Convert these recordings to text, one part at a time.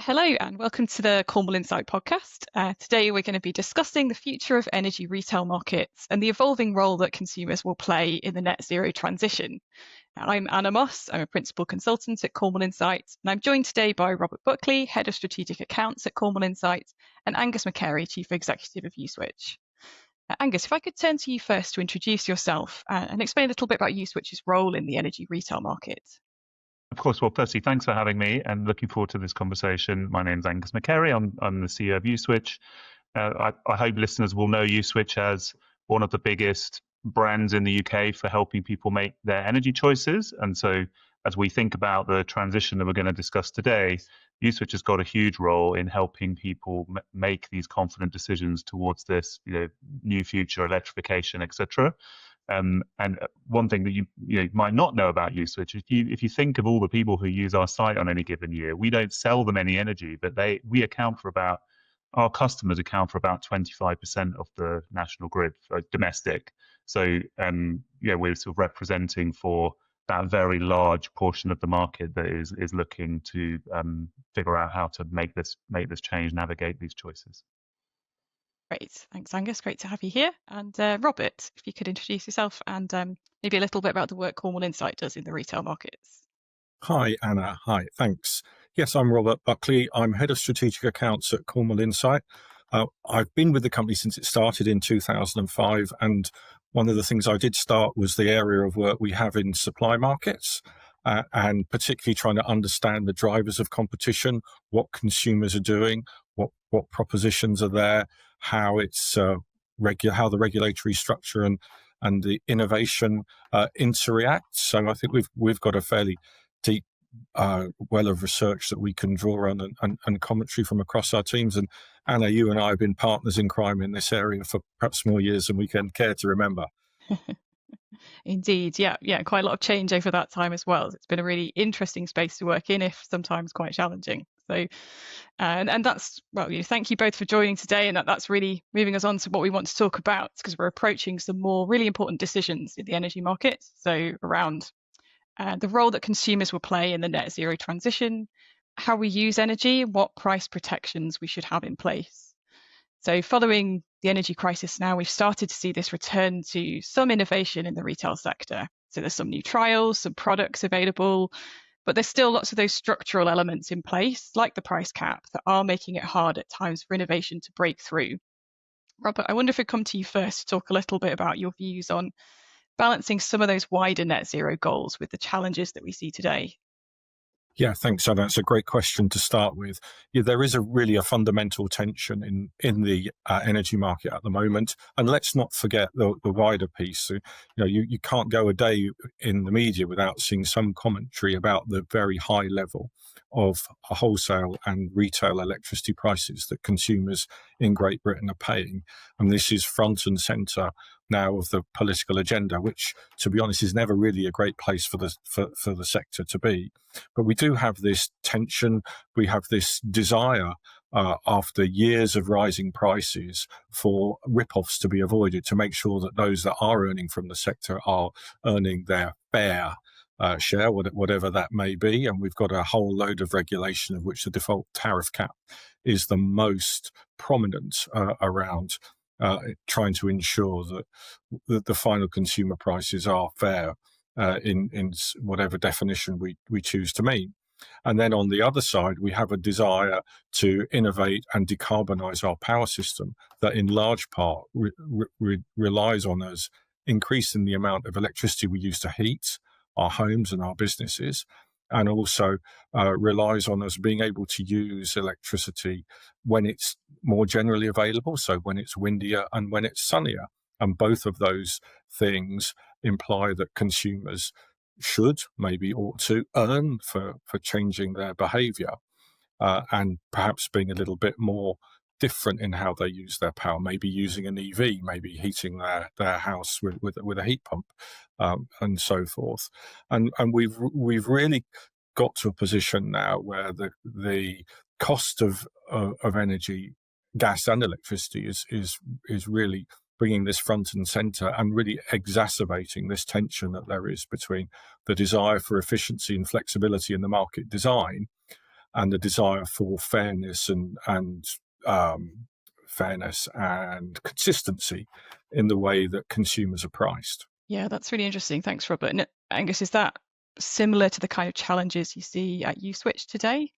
Hello and welcome to the Cornwall Insight podcast. Today we're going to be discussing the future of energy retail markets and the evolving role that consumers will play in the net zero transition. I'm Anna Moss, I'm a principal consultant at Cornwall Insight, and I'm joined today by Robert Buckley, Head of Strategic Accounts at Cornwall Insight, and Angus McCarey, Chief Executive of Uswitch. Angus, if I could turn to you first to introduce yourself and explain a little bit about Uswitch's role in the energy retail market. Of course. Well, firstly, thanks for having me and looking forward to this conversation. My name's Angus McCarey. I'm the CEO of Uswitch. I hope listeners will know Uswitch as one of the biggest brands in the UK for helping people make their energy choices. And so as we think about the transition that we're going to discuss today, Uswitch has got a huge role in helping people make these confident decisions towards this, new future, electrification, etc. And one thing that you might not know about Uswitch is if you think of all the people who use our site on any given year, we don't sell them any energy, but our customers account for about 25% of the national grid, domestic. So we're sort of representing for that very large portion of the market that is looking to figure out how to make this change, navigate these choices. Great. Thanks, Angus. Great to have you here. And Robert, if you could introduce yourself and maybe a little bit about the work Cornwall Insight does in the retail markets. Hi, Anna. Hi, thanks. Yes, I'm Robert Buckley. I'm Head of Strategic Accounts at Cornwall Insight. I've been with the company since it started in 2005. And one of the things I did start was the area of work we have in supply markets. And particularly trying to understand the drivers of competition, what consumers are doing, what propositions are there, how it's how the regulatory structure and the innovation interact. So I think we've got a fairly deep well of research that we can draw on and commentary from across our teams. And Anna, you and I have been partners in crime in this area for perhaps more years than we can care to remember. Indeed, yeah, quite a lot of change over that time as well. It's been a really interesting space to work in, if sometimes quite challenging. So, and that's, thank you both for joining today, and that's really moving us on to what we want to talk about, because we're approaching some more really important decisions in the energy market. So around the role that consumers will play in the net zero transition, how we use energy, what price protections we should have in place. So following the energy crisis now, we've started to see this return to some innovation in the retail sector. So there's some new trials, some products available, but there's still lots of those structural elements in place, like the price cap, that are making it hard at times for innovation to break through. Robert, I wonder if I'd come to you first to talk a little bit about your views on balancing some of those wider net zero goals with the challenges that we see today. Yeah, thanks, Anna. That's a great question to start with. Yeah, there is a fundamental tension in the energy market at the moment. And let's not forget the wider piece. So, you can't go a day in the media without seeing some commentary about the very high level of wholesale and retail electricity prices that consumers in Great Britain are paying. And this is front and centre now of the political agenda, which, to be honest, is never really a great place for the sector to be. But we do have this tension. We have this desire after years of rising prices for rip-offs to be avoided, to make sure that those that are earning from the sector are earning their fair share, whatever that may be. And we've got a whole load of regulation, of which the default tariff cap is the most prominent around trying to ensure that the final consumer prices are fair in whatever definition we choose to mean. And then on the other side, we have a desire to innovate and decarbonise our power system that in large part relies on us increasing the amount of electricity we use to heat our homes and our businesses, and also relies on us being able to use electricity when it's more generally available, so when it's windier and when it's sunnier. And both of those things imply that consumers maybe ought to earn for changing their behaviour and perhaps being a little bit more different in how they use their power, maybe using an EV, maybe heating their house with a heat pump and so forth. And we've really got to a position now where the cost of energy, gas and electricity is really bringing this front and centre and really exacerbating this tension that there is between the desire for efficiency and flexibility in the market design and the desire for fairness and fairness and consistency in the way that consumers are priced. Yeah, that's really interesting. Thanks, Robert. And Angus, is that similar to the kind of challenges you see at Uswitch today?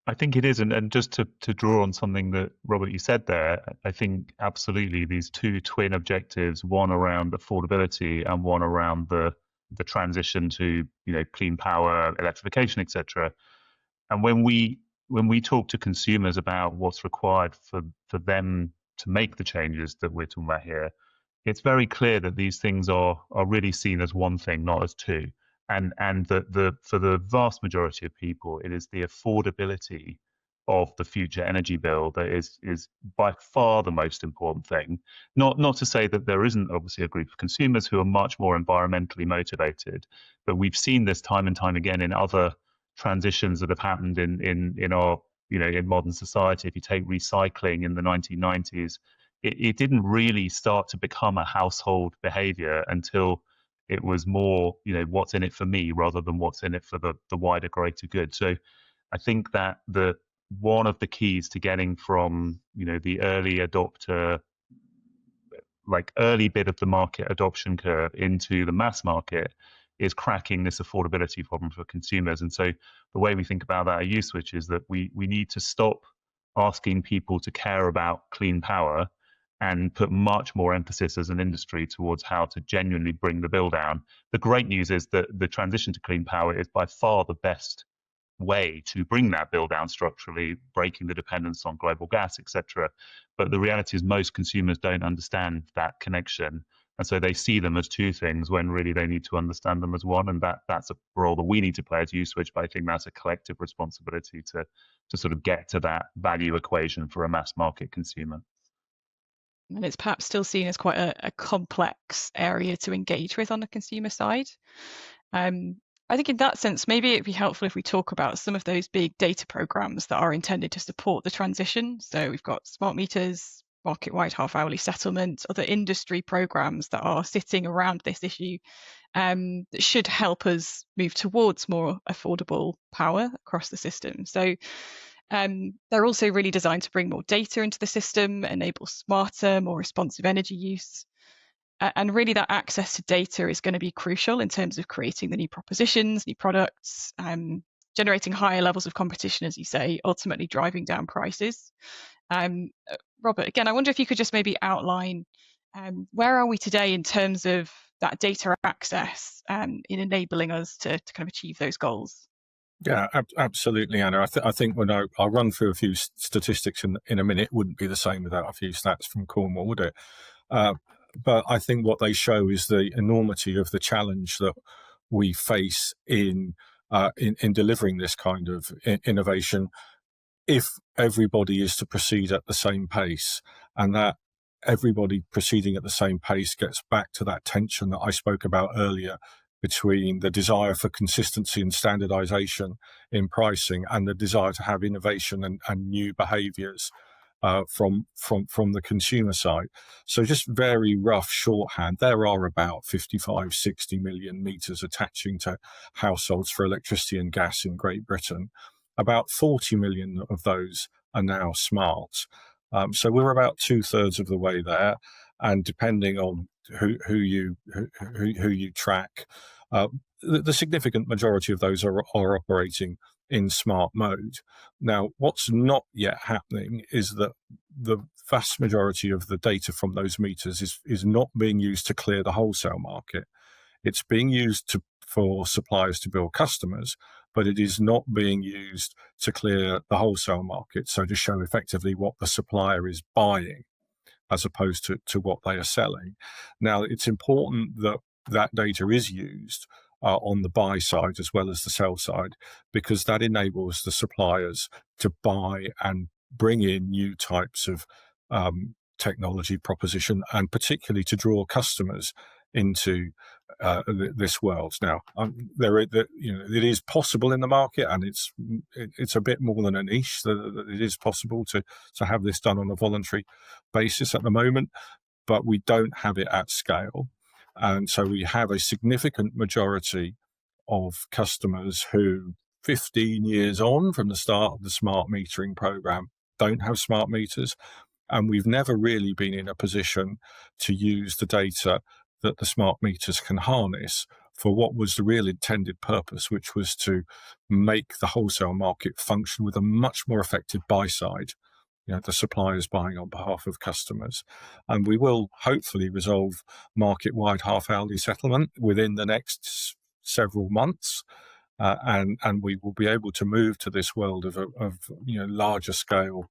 I think it is, and just to draw on something that Robert you said there, I think absolutely these two twin objectives, one around affordability and one around the transition to clean power, electrification, etc. And when we talk to consumers about what's required for them to make the changes that we're talking about here, it's very clear that these things are really seen as one thing, not as two. And that for the vast majority of people, it is the affordability of the future energy bill that is by far the most important thing. Not to say that there isn't obviously a group of consumers who are much more environmentally motivated, but we've seen this time and time again in other transitions that have happened in our in modern society. If you take recycling in the 1990s, it didn't really start to become a household behavior until it was more, what's in it for me rather than what's in it for the wider greater good. So I think that one of the keys to getting from, the early adopter, like early bit of the market adoption curve into the mass market is cracking this affordability problem for consumers. And so the way we think about that at Uswitch is that we need to stop asking people to care about clean power and put much more emphasis as an industry towards how to genuinely bring the bill down. The great news is that the transition to clean power is by far the best way to bring that bill down structurally, breaking the dependence on global gas, etc. But the reality is most consumers don't understand that connection. And so they see them as two things when really they need to understand them as one. And that's a role that we need to play as Uswitch, but I think that's a collective responsibility to sort of get to that value equation for a mass market consumer. And it's perhaps still seen as quite a complex area to engage with on the consumer side. I think in that sense, maybe it'd be helpful if we talk about some of those big data programs that are intended to support the transition. So we've got smart meters, market-wide half-hourly settlement, other industry programs that are sitting around this issue that should help us move towards more affordable power across the system. So they're also really designed to bring more data into the system, enable smarter, more responsive energy use. And really that access to data is going to be crucial in terms of creating the new propositions, new products, generating higher levels of competition, as you say, ultimately driving down prices. Robert, again, I wonder if you could just maybe outline where are we today in terms of that data access in enabling us to kind of achieve those goals? Yeah, absolutely, Anna. I think when I'll run through a few statistics in a minute. It wouldn't be the same without a few stats from Cornwall, would it? But I think what they show is the enormity of the challenge that we face in delivering this kind of innovation if everybody is to proceed at the same pace, and that everybody proceeding at the same pace gets back to that tension that I spoke about earlier between the desire for consistency and standardization in pricing and the desire to have innovation and new behaviors from the consumer side. So just very rough shorthand, there are about 55, 60 million meters attaching to households for electricity and gas in Great Britain. About 40 million of those are now smart. So we're about 2/3 of the way there. And depending on who you track, the significant majority of those are operating in smart mode. Now, what's not yet happening is that the vast majority of the data from those meters is not being used to clear the wholesale market. It's being used for suppliers to bill customers, but it is not being used to clear the wholesale market, so to show effectively what the supplier is buying as opposed to what they are selling. Now, it's important that that data is used on the buy side as well as the sell side, because that enables the suppliers to buy and bring in new types of technology proposition, and particularly to draw customers into this world. Now, it is possible in the market, and it's a bit more than a niche. That it is possible to have this done on a voluntary basis at the moment, but we don't have it at scale. And so we have a significant majority of customers who 15 years on from the start of the smart metering program don't have smart meters, and we've never really been in a position to use the data that the smart meters can harness for what was the real intended purpose, which was to make the wholesale market function with a much more effective buy side, the suppliers buying on behalf of customers. And we will hopefully resolve market-wide half-hourly settlement within the next several months. And we will be able to move to this world of larger scale,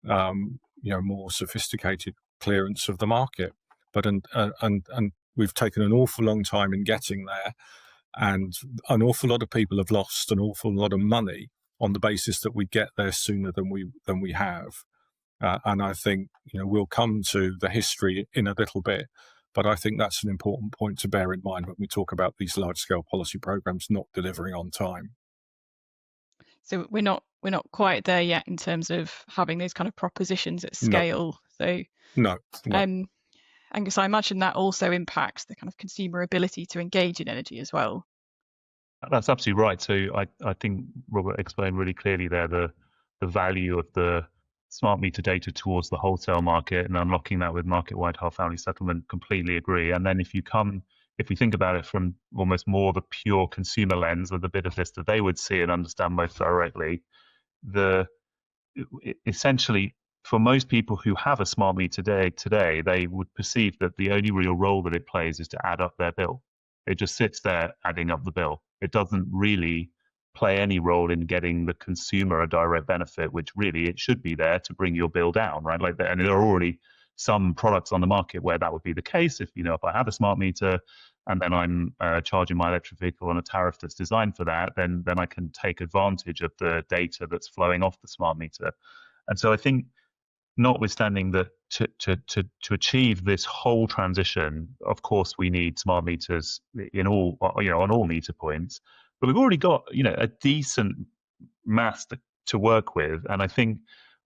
more sophisticated clearance of the market. But and we've taken an awful long time in getting there, and an awful lot of people have lost an awful lot of money on the basis that we get there sooner than we have. And I think we'll come to the history in a little bit, but I think that's an important point to bear in mind when we talk about these large-scale policy programs not delivering on time. So we're not quite there yet in terms of having those kind of propositions at scale. No. Angus, I imagine that also impacts the kind of consumer ability to engage in energy as well. That's absolutely right. So I think Robert explained really clearly there the value of the smart meter data towards the wholesale market and unlocking that with market-wide half-hourly settlement. Completely agree. And then if we think about it from almost more the pure consumer lens of the bit of this that they would see and understand most directly, essentially for most people who have a smart meter today, they would perceive that the only real role that it plays is to add up their bill. It just sits there adding up the bill. It doesn't really play any role in getting the consumer a direct benefit, which really it should be there to bring your bill down, right? Like, and there are already some products on the market where that would be the case. If I have a smart meter and then I'm charging my electric vehicle on a tariff that's designed for that, then I can take advantage of the data that's flowing off the smart meter. And so I think, notwithstanding that to achieve this whole transition, of course, we need smart meters in all, on all meter points. But we've already got, a decent mass to work with. And I think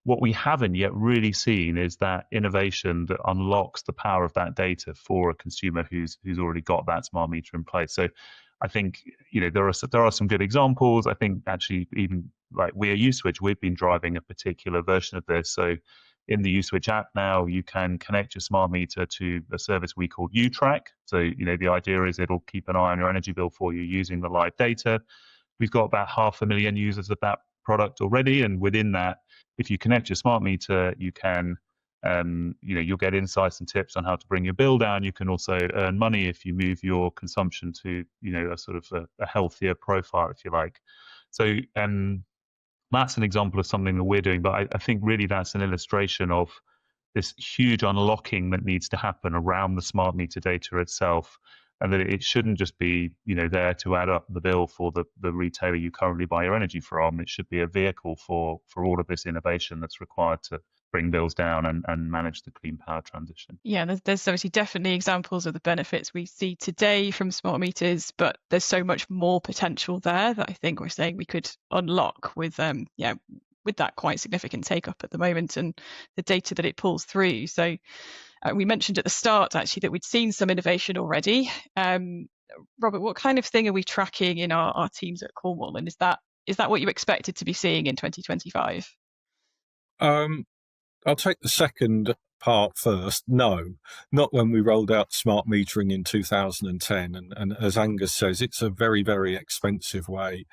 what we haven't yet really seen is that innovation that unlocks the power of that data for a consumer who's already got that smart meter in place. So I think, there are some good examples. I think actually even like we at Uswitch, we've been driving a particular version of this. So in the Uswitch app now, you can connect your smart meter to a service we call UTrack. So, the idea is it'll keep an eye on your energy bill for you using the live data. We've got about 500,000 users of that product already. And within that, if you connect your smart meter, you can, you'll get insights and tips on how to bring your bill down. You can also earn money if you move your consumption to, a sort of a healthier profile, if you like. So, that's an example of something that we're doing, but I think really that's an illustration of this huge unlocking that needs to happen around the smart meter data itself, and that it shouldn't just be there to add up the bill for the retailer you currently buy your energy from. It should be a vehicle for all of this innovation that's required to bring bills down and manage the clean power transition. Yeah, there's obviously definitely examples of the benefits we see today from smart meters, but there's so much more potential there that I think we're saying we could unlock with that quite significant take up at the moment and the data that it pulls through. So we mentioned at the start actually that we'd seen some innovation already. Robert, what kind of thing are we tracking in our teams at Cornwall, and is that what you expected to be seeing in 2025? I'll take the second part first. No, not when we rolled out smart metering in 2010. And as Angus says, it's a very, very expensive way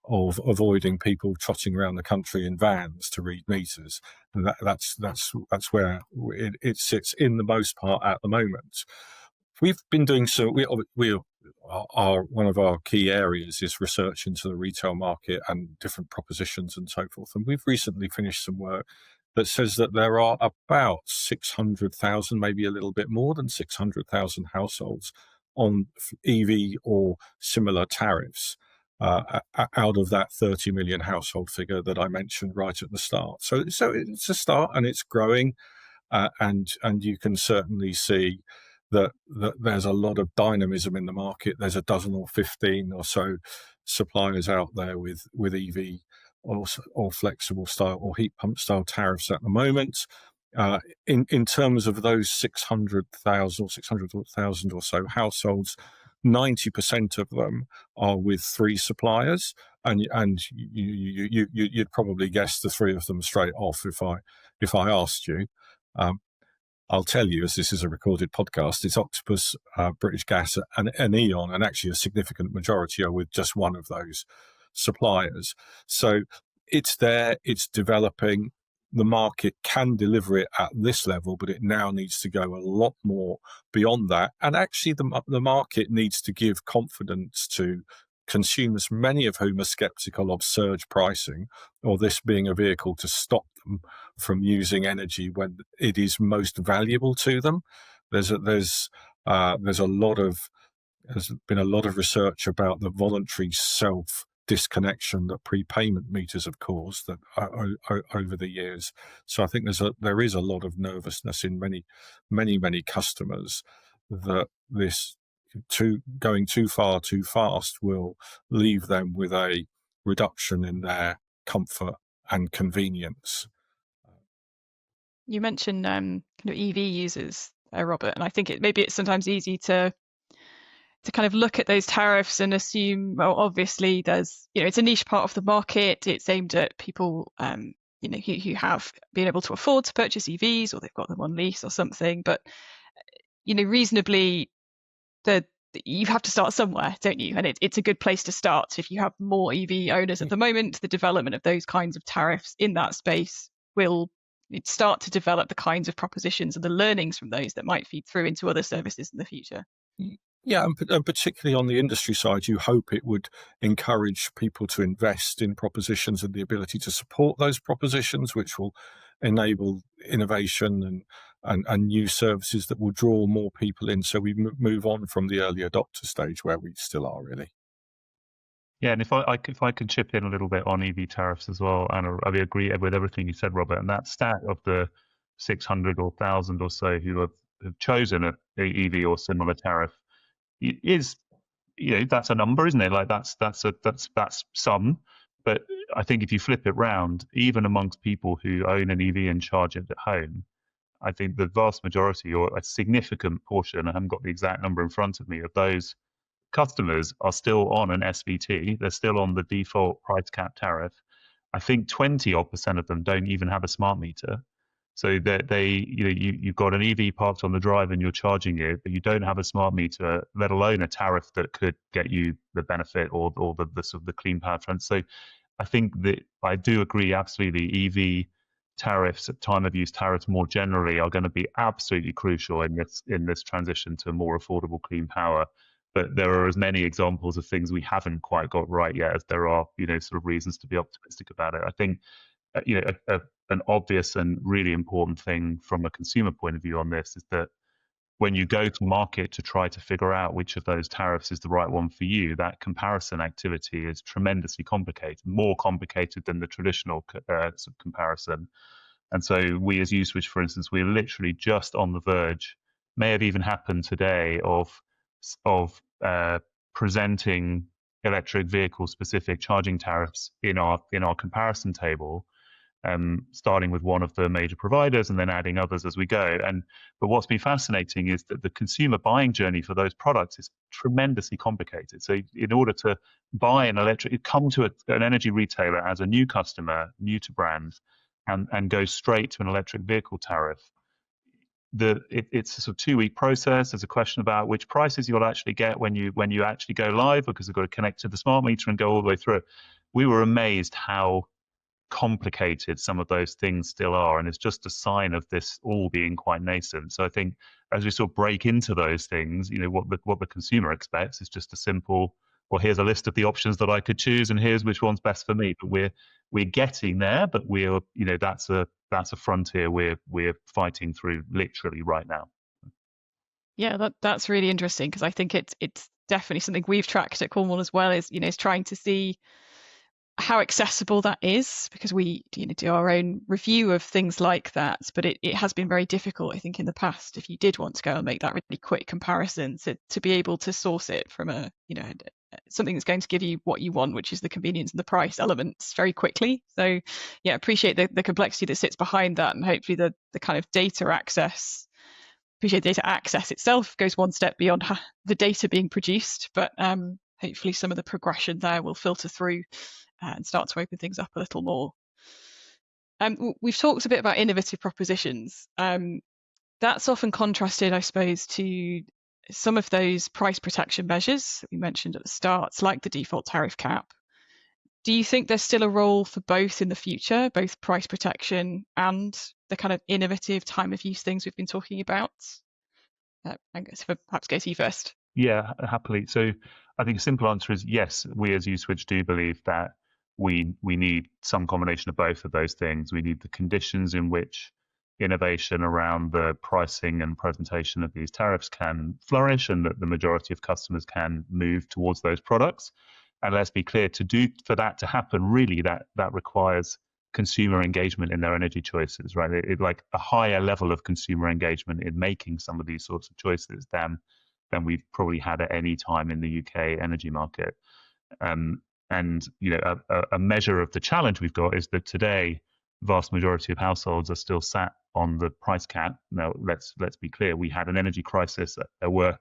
of avoiding people trotting around the country in vans to read meters. And that's where it sits in the most part at the moment. We've been doing so. We are one of our key areas is research into the retail market and different propositions and so forth. And we've recently finished some work that says that there are about 600,000, maybe a little bit more than 600,000 households on EV or similar tariffs out of that 30 million household figure that I mentioned right at the start. So it's a start and it's growing, and you can certainly see that there's a lot of dynamism in the market. There's a dozen or 15 or so suppliers out there with EV or flexible style or heat pump style tariffs at the moment. In terms of those 600,000 or so households, 90% of them are with 3 suppliers, and you'd probably guess the 3 of them straight off if I asked you. I'll tell you, as this is a recorded podcast, it's Octopus, British Gas, and E.ON, and actually a significant majority are with just one of those suppliers. So it's there, it's developing. The market can deliver it at this level, but it now needs to go a lot more beyond that. And actually, the market needs to give confidence to consumers, many of whom are skeptical of surge pricing, or this being a vehicle to stop them from using energy when it is most valuable to them. There's been a lot of research about the voluntary self disconnection that prepayment meters have caused that over the years. So I think there is a lot of nervousness in many customers that this going too far too fast will leave them with a reduction in their comfort and convenience. You mentioned kind of EV users, Robert, and I think maybe it's sometimes easy to kind of look at those tariffs and assume, well, obviously there's, it's a niche part of the market. It's aimed at people, who have been able to afford to purchase EVs, or they've got them on lease or something. But, reasonably, you have to start somewhere, don't you? And it's a good place to start. If you have more EV owners at the moment, the development of those kinds of tariffs in that space will start to develop the kinds of propositions and the learnings from those that might feed through into other services in the future. Yeah, and particularly on the industry side, you hope it would encourage people to invest in propositions and the ability to support those propositions, which will enable innovation and new services that will draw more people in. So we move on from the early adopter stage where we still are, really. Yeah, and if I can chip in a little bit on EV tariffs as well, and I agree with everything you said, Robert, and that stat of the 600 or 1,000 or so who have chosen an EV or similar tariff is, that's a number, isn't it? Like that's some. But I think if you flip it round, even amongst people who own an EV and charge it at home, I think the vast majority, or a significant portion, I haven't got the exact number in front of me, of those customers are still on an SVT. They're still on the default price cap tariff. I think 20% of them don't even have a smart meter. So that you've got an EV parked on the drive and you're charging it, but you don't have a smart meter, let alone a tariff that could get you the benefit or the sort of the clean power trend. So I think that I do agree absolutely. EV tariffs, time of use tariffs more generally, are going to be absolutely crucial in this transition to more affordable clean power. But there are as many examples of things we haven't quite got right yet as there are, sort of reasons to be optimistic about it. I think, an obvious and really important thing from a consumer point of view on this is that when you go to market to try to figure out which of those tariffs is the right one for you, that comparison activity is tremendously complicated, more complicated than the traditional comparison. And so we as Uswitch, for instance, we're literally just on the verge, may have even happened today, of presenting electric vehicle specific charging tariffs in our comparison table, starting with one of the major providers and then adding others as we go. But what's been fascinating is that the consumer buying journey for those products is tremendously complicated. So in order to buy an electric, come to an energy retailer as a new customer, new to brand, and go straight to an electric vehicle tariff, it's a sort of 2-week process. There's a question about which prices you'll actually get when you actually go live, because you've got to connect to the smart meter and go all the way through. We were amazed how complicated some of those things still are, and it's just a sign of this all being quite nascent. So I think as we sort of break into those things, what the consumer expects is just a simple, well, here's a list of the options that I could choose, and here's which one's best for me. But we're getting there, but we're that's a frontier we're fighting through literally right now. Yeah, that's really interesting, because I think it's definitely something we've tracked at Cornwall as well, is trying to see how accessible that is, because we do our own review of things like that, but it has been very difficult, I think, in the past, if you did want to go and make that really quick comparison, to be able to source it from something that's going to give you what you want, which is the convenience and the price elements, very quickly. So yeah, appreciate the complexity that sits behind that, and hopefully the kind of data access appreciate data access itself goes one step beyond the data being produced, but hopefully some of the progression there will filter through and start to open things up a little more. We've talked a bit about innovative propositions. That's often contrasted, I suppose, to some of those price protection measures that we mentioned at the start, like the default tariff cap. Do you think there's still a role for both in the future, both price protection and the kind of innovative time of use things we've been talking about? Angus, perhaps go to you first. Yeah, happily. So I think a simple answer is yes, we as Uswitch do believe that we need some combination of both of those things. We need the conditions in which innovation around the pricing and presentation of these tariffs can flourish and that the majority of customers can move towards those products. And let's be clear, for that to happen, really that requires consumer engagement in their energy choices, right? It like a higher level of consumer engagement in making some of these sorts of choices than we've probably had at any time in the UK energy market. And a measure of the challenge we've got is that today, vast majority of households are still sat on the price cap. Now, let's be clear, we had an energy crisis. There were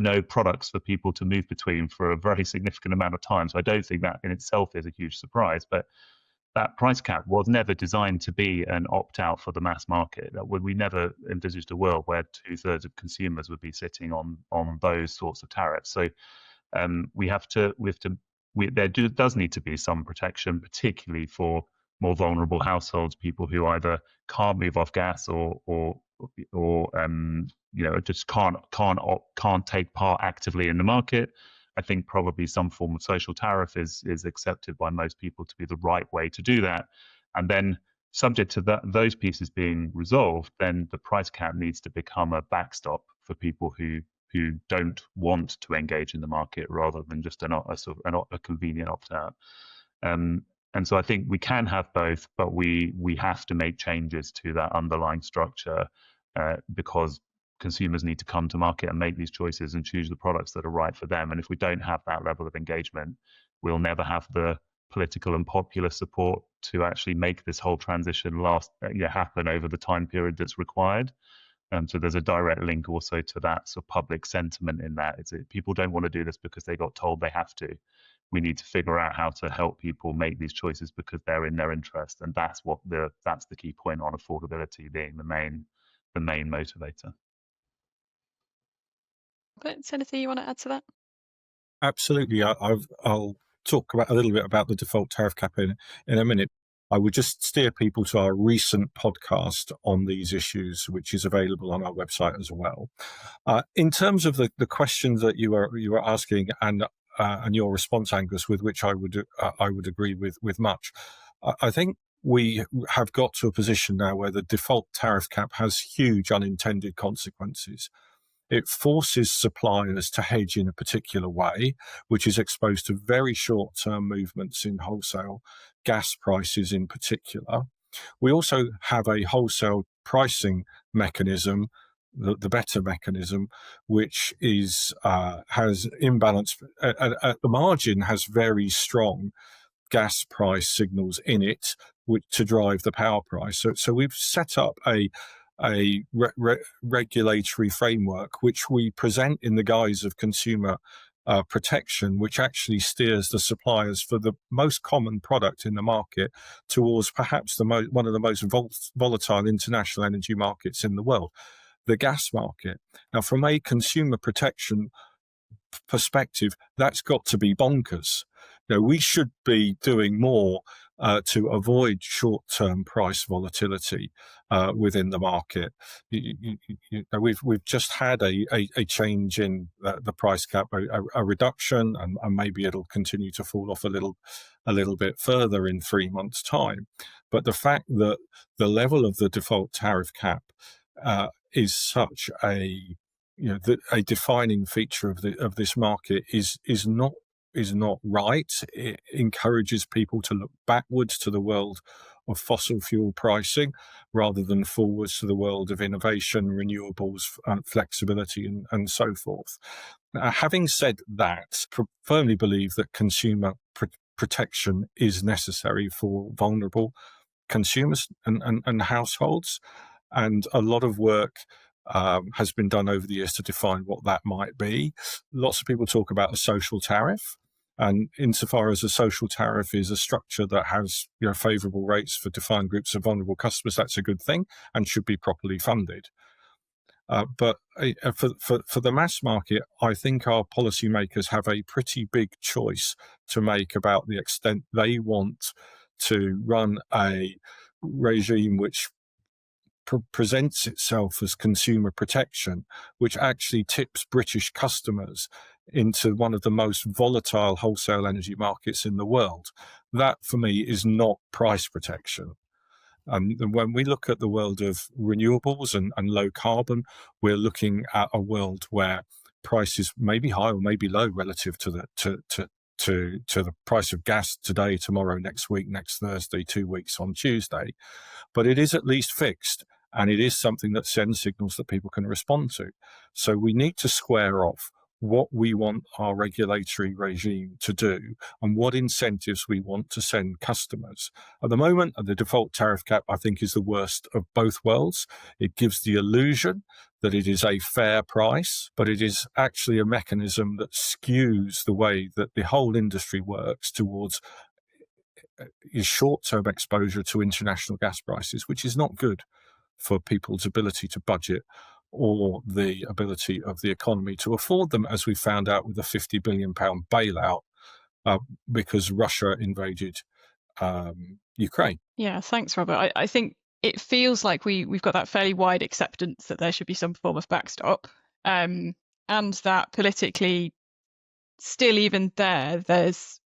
no products for people to move between for a very significant amount of time. So I don't think that in itself is a huge surprise. But that price cap was never designed to be an opt-out for the mass market. We never envisaged a world where 2/3 of consumers would be sitting on those sorts of tariffs. So there does need to be some protection, particularly for more vulnerable households, people who either can't move off gas or just can't take part actively in the market. I think probably some form of social tariff is accepted by most people to be the right way to do that. And then subject to those pieces being resolved, then the price cap needs to become a backstop for people who don't want to engage in the market rather than just a convenient opt-out. And so I think we can have both, but we have to make changes to that underlying structure because consumers need to come to market and make these choices and choose the products that are right for them. And if we don't have that level of engagement, we'll never have the political and popular support to actually make this whole transition happen over the time period that's required. So there's a direct link also to that sort of public sentiment in that. People don't want to do this because they got told they have to. We need to figure out how to help people make these choices because they're in their interest, and that's the key point on affordability being the main motivator. Is anything you want to add to that? Absolutely. I'll talk a little bit about the default tariff cap in a minute. I would just steer people to our recent podcast on these issues, which is available on our website as well. In terms of the questions that you were asking and your response, Angus, with which I would agree with much. I think we have got to a position now where the default tariff cap has huge unintended consequences. It forces suppliers to hedge in a particular way, which is exposed to very short-term movements in wholesale gas prices in particular. We also have a wholesale pricing mechanism, the better mechanism, which has imbalance at the margin, has very strong gas price signals in it, which to drive the power price. So we've set up a regulatory framework which we present in the guise of consumer protection, which actually steers the suppliers for the most common product in the market towards perhaps one of the most volatile international energy markets in the world, the gas market. Now, from a consumer protection perspective, that's got to be bonkers. We should be doing more to avoid short-term price volatility within the market. We've just had a change in the price cap, a reduction, and maybe it'll continue to fall off a little bit further in 3 months' time. But the fact that the level of the default tariff cap is such a defining feature of this market is not right. It encourages people to look backwards to the world of fossil fuel pricing rather than forwards to the world of innovation, renewables, flexibility, and so forth. Having said that, I firmly believe that consumer protection is necessary for vulnerable consumers and households. And a lot of work has been done over the years to define what that might be. Lots of people talk about a social tariff. And insofar as a social tariff is a structure that has favourable rates for defined groups of vulnerable customers, that's a good thing and should be properly funded. But for the mass market, I think our policymakers have a pretty big choice to make about the extent they want to run a regime which presents itself as consumer protection, which actually tips British customers into one of the most volatile wholesale energy markets in the world. That, for me, is not price protection. When we look at the world of renewables and low carbon, we're looking at a world where prices may be high or may be low relative to the price of gas today, tomorrow, next week, next Thursday, 2 weeks on Tuesday. But it is at least fixed, and it is something that sends signals that people can respond to. So we need to square off what we want our regulatory regime to do and what incentives we want to send customers. At the moment, the default tariff cap, I think, is the worst of both worlds. It gives the illusion that it is a fair price, but it is actually a mechanism that skews the way that the whole industry works towards short-term exposure to international gas prices, which is not good for people's ability to budget or the ability of the economy to afford them, as we found out with the £50 billion bailout because Russia invaded Ukraine. Yeah, thanks, Robert. I think it feels like we've got that fairly wide acceptance that there should be some form of backstop, and that politically, still even there's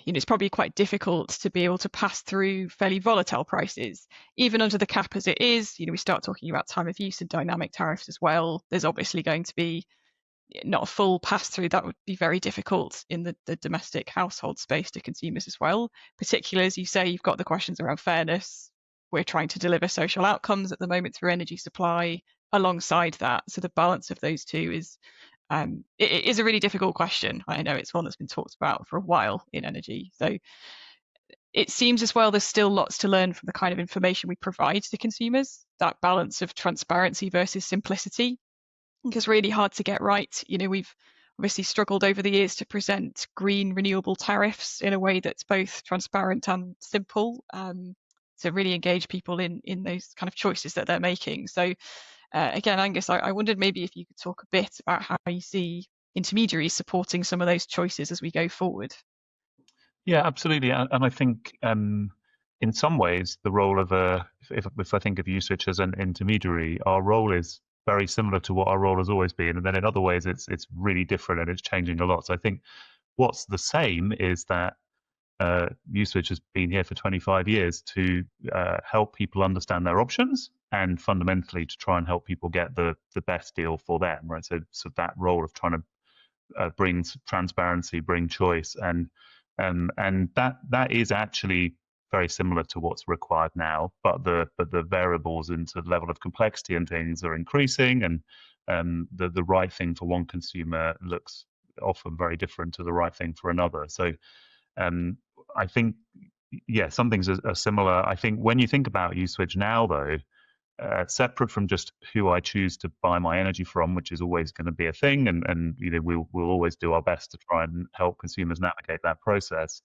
it's probably quite difficult to be able to pass through fairly volatile prices, even under the cap as it is. We start talking about time of use and dynamic tariffs as well. There's obviously going to be not a full pass through. That would be very difficult in the domestic household space to consumers as well, particularly as you say, you've got the questions around fairness. We're trying to deliver social outcomes at the moment through energy supply alongside that. So the balance of those two is it is a really difficult question. I know it's one that's been talked about for a while in energy. So it seems as well there's still lots to learn from the kind of information we provide to consumers. That balance of transparency versus simplicity is really hard to get right. We've obviously struggled over the years to present green renewable tariffs in a way that's both transparent and simple, to really engage people in those kind of choices that they're making. So again, Angus, I wondered maybe if you could talk a bit about how you see intermediaries supporting some of those choices as we go forward. Yeah, absolutely. And I think in some ways, the role of if I think of Uswitch as an intermediary, our role is very similar to what our role has always been. And then in other ways, it's really different and it's changing a lot. So I think what's the same is that Uswitch has been here for 25 years to help people understand their options and fundamentally to try and help people get the best deal for them, right? So that role of trying to bring transparency, bring choice, and that is actually very similar to what's required now, but the variables into the level of complexity and things are increasing, and the right thing for one consumer looks often very different to the right thing for another. So I think, yeah, some things are similar. I think when you think about Uswitch now, though, separate from just who I choose to buy my energy from, which is always going to be a thing, and we'll always do our best to try and help consumers navigate that process.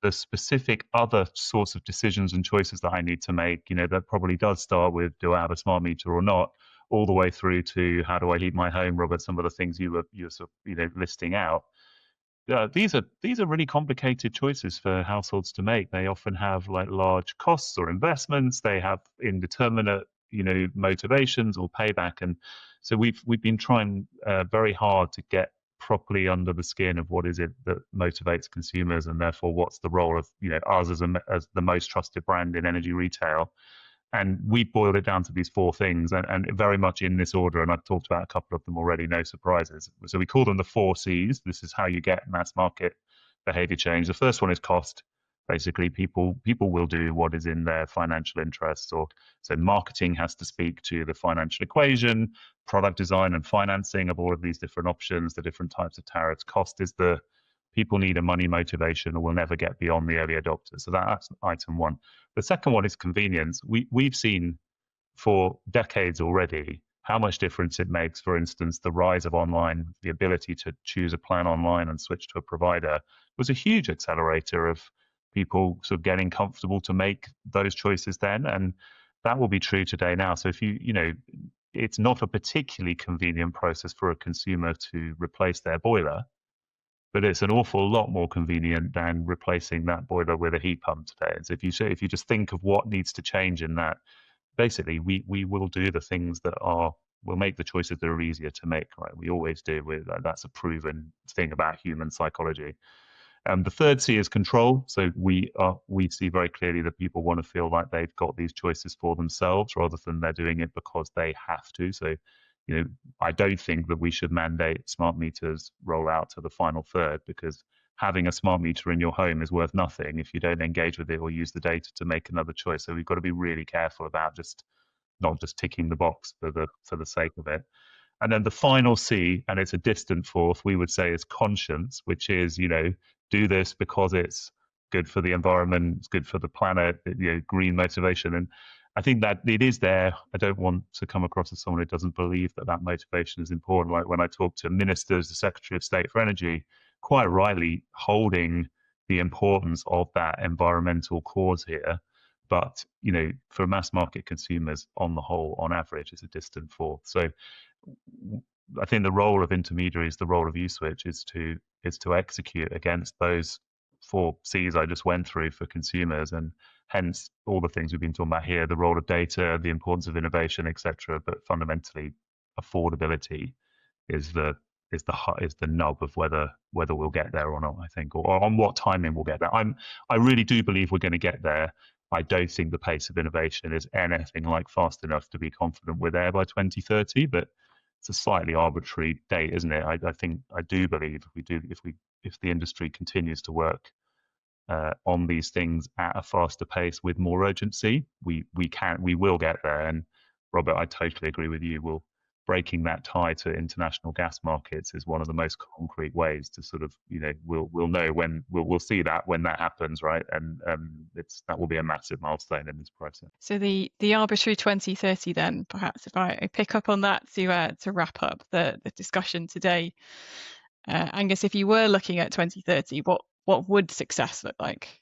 The specific other sorts of decisions and choices that I need to make, that probably does start with, do I have a smart meter or not, all the way through to how do I heat my home, Robert, some of the things you were sort of, listing out. These are really complicated choices for households to make. They often have like large costs or investments. They have indeterminate, motivations or payback, and so we've been trying very hard to get properly under the skin of what is it that motivates consumers, and therefore what's the role of us as the most trusted brand in energy retail. And we boiled it down to these four things, and very much in this order. And I've talked about a couple of them already, no surprises. So we call them the 4 C's. This is how you get mass market behavior change. The first one is cost. Basically, people will do what is in their financial interests. So marketing has to speak to the financial equation, product design and financing of all of these different options, the different types of tariffs. Cost is the people need a money motivation or will never get beyond the early adopters. So that's item one. The second one is convenience. We've seen for decades already how much difference it makes. For instance, the rise of online, the ability to choose a plan online and switch to a provider was a huge accelerator of people sort of getting comfortable to make those choices then. And that will be true today now. So if it's not a particularly convenient process for a consumer to replace their boiler, but it's an awful lot more convenient than replacing that boiler with a heat pump today. And so if you just think of what needs to change in that, basically we will do the things that we'll make the choices that are easier to make, right? We always do. That's a proven thing about human psychology. The third C is control. So we see very clearly that people want to feel like they've got these choices for themselves rather than they're doing it because they have to. So, I don't think that we should mandate smart meters roll out to the final third, because having a smart meter in your home is worth nothing if you don't engage with it or use the data to make another choice. So we've got to be really careful about not just ticking the box for the sake of it. And then the final C, and it's a distant fourth, we would say is conscience, which is, do this because it's good for the environment, it's good for the planet, green motivation. And I think that it is there. I don't want to come across as someone who doesn't believe that motivation is important. Like when I talk to ministers, the Secretary of State for Energy, quite rightly holding the importance of that environmental cause here. But, for mass market consumers, on the whole, on average, it's a distant fourth. So I think the role of intermediaries, the role of Uswitch is to execute against those 4 C's I just went through for consumers, and hence all the things we've been talking about here, the role of data, the importance of innovation, etc. But fundamentally, affordability is the nub of whether we'll get there or not, I think, or on what timing we'll get there. I really do believe we're going to get there. I don't think the pace of innovation is anything like fast enough to be confident we're there by 2030, but it's a slightly arbitrary date, isn't it? I do believe if the industry continues to work on these things at a faster pace with more urgency, we will get there. And Robert, I totally agree with you. Breaking that tie to international gas markets is one of the most concrete ways to sort of, we'll know when we'll see that when that happens, right? And that will be a massive milestone in this process. So the arbitrary 2030, then, perhaps if I pick up on that to wrap up the discussion today, Angus, if you were looking at 2030, what would success look like?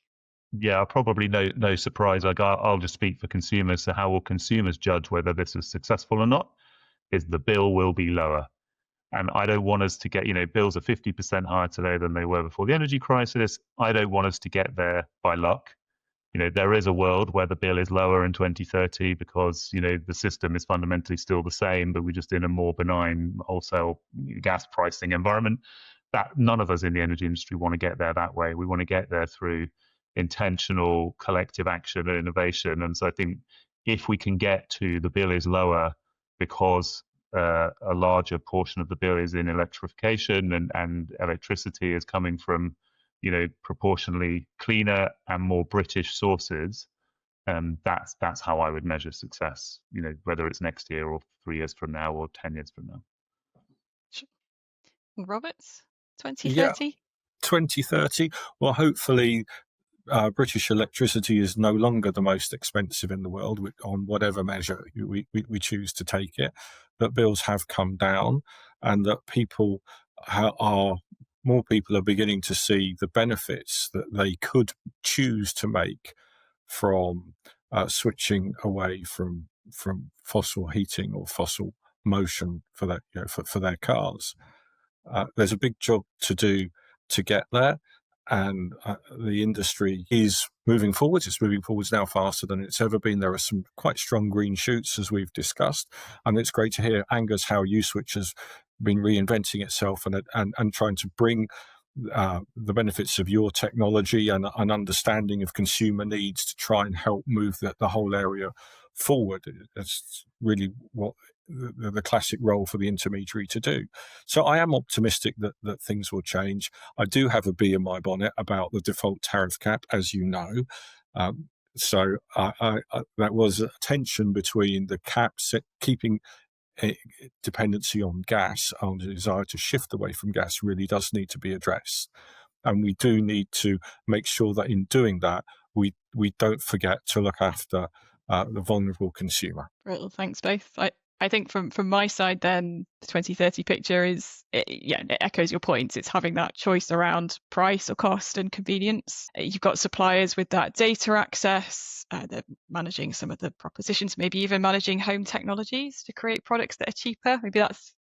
Yeah, probably no surprise. I'll just speak for consumers. So how will consumers judge whether this is successful or not? Is the bill will be lower. And I don't want us to get, bills are 50% higher today than they were before the energy crisis. I don't want us to get there by luck. There is a world where the bill is lower in 2030 because, the system is fundamentally still the same, but we're just in a more benign wholesale gas pricing environment. That none of us in the energy industry want to get there that way. We want to get there through intentional collective action and innovation. And so I think if we can get to the bill is lower because a larger portion of the bill is in electrification and electricity is coming from, proportionally cleaner and more British sources, that's how I would measure success, whether it's next year or 3 years from now or 10 years from now. Roberts, 2030? Yeah, 2030. Well, hopefully British electricity is no longer the most expensive in the world on whatever measure we choose to take it, that bills have come down and that more people are beginning to see the benefits that they could choose to make from switching away from fossil heating or fossil motion for their cars. There's a big job to do to get there. And the industry is moving forwards. It's moving forwards now faster than it's ever been. There are some quite strong green shoots, as we've discussed. And it's great to hear, Angus, how Uswitch has been reinventing itself and trying to bring the benefits of your technology and an understanding of consumer needs to try and help move the whole area forward. That's really what the classic role for the intermediary to do. So I am optimistic that things will change. I do have a bee in my bonnet about the default tariff cap, as you know. So that was a tension between the caps keeping dependency on gas, and the desire to shift away from gas really does need to be addressed. And we do need to make sure that in doing that, we don't forget to look after the vulnerable consumer. Well, thanks both. I think from my side, then the 2030 picture it echoes your points. It's having that choice around price or cost and convenience. You've got suppliers with that data access. They're managing some of the propositions, maybe even managing home technologies to create products that are cheaper. Maybe that's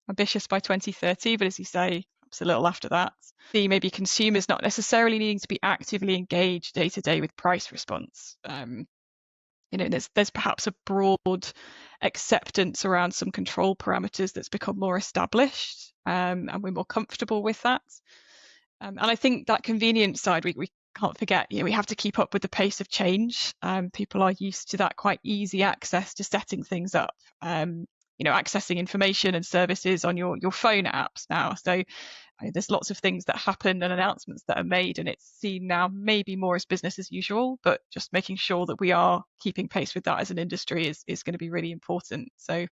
ambitious by 2030, but as you say, perhaps a little after that. Maybe consumers not necessarily needing to be actively engaged day to day with price response. There's perhaps a broad acceptance around some control parameters that's become more established, and we're more comfortable with that. And I think that convenience side, we can't forget, we have to keep up with the pace of change. People are used to that quite easy access to setting things up, accessing information and services on your phone apps now. So there's lots of things that happen and announcements that are made, and it's seen now maybe more as business as usual, but just making sure that we are keeping pace with that as an industry is going to be really important. So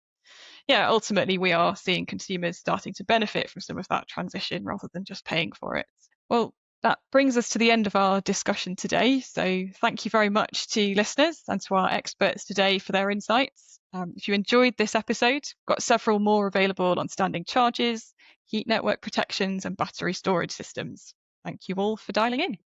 yeah, ultimately we are seeing consumers starting to benefit from some of that transition rather than just paying for it. Well, that brings us to the end of our discussion today. So thank you very much to listeners and to our experts today for their insights. If you enjoyed this episode, we've got several more available on standing charges, heat network protections and battery storage systems. Thank you all for dialing in.